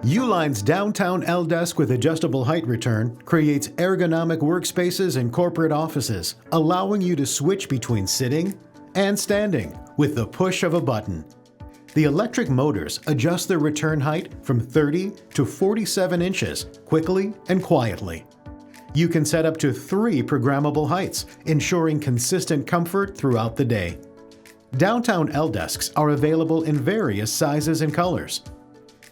Uline's downtown L-desk with adjustable height return creates ergonomic workspaces in corporate offices, allowing you to switch between sitting and standing with the push of a button. The electric motors adjust the return height from 30 to 47 inches quickly and quietly. You can set up to 3 programmable heights, ensuring consistent comfort throughout the day. Downtown L-desks are available in various sizes and colors.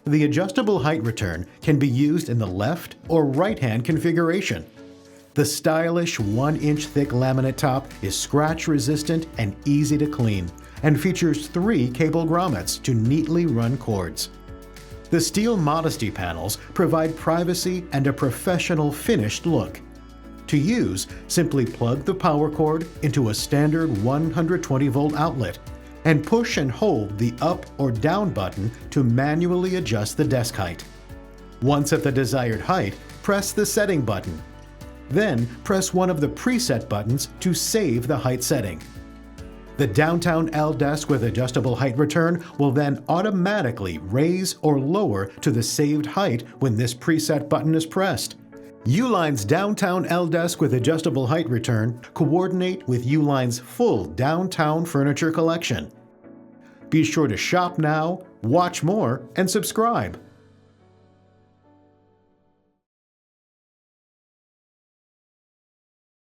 The adjustable height return can be used in the left or right-hand configuration. The stylish 1-inch thick laminate top is scratch-resistant and easy to clean, and features 3 cable grommets to neatly run cords. The steel modesty panels provide privacy and a professional finished look. To use, simply plug the power cord into a standard 120-volt outlet and push and hold the up or down button to manually adjust the desk height. Once at the desired height, press the setting button. Then press one of the preset buttons to save the height setting. The downtown L-desk with adjustable height return will then automatically raise or lower to the saved height when this preset button is pressed. Uline's downtown L-desk with adjustable height return coordinate with Uline's full downtown furniture collection. Be sure to shop now, watch more, and subscribe.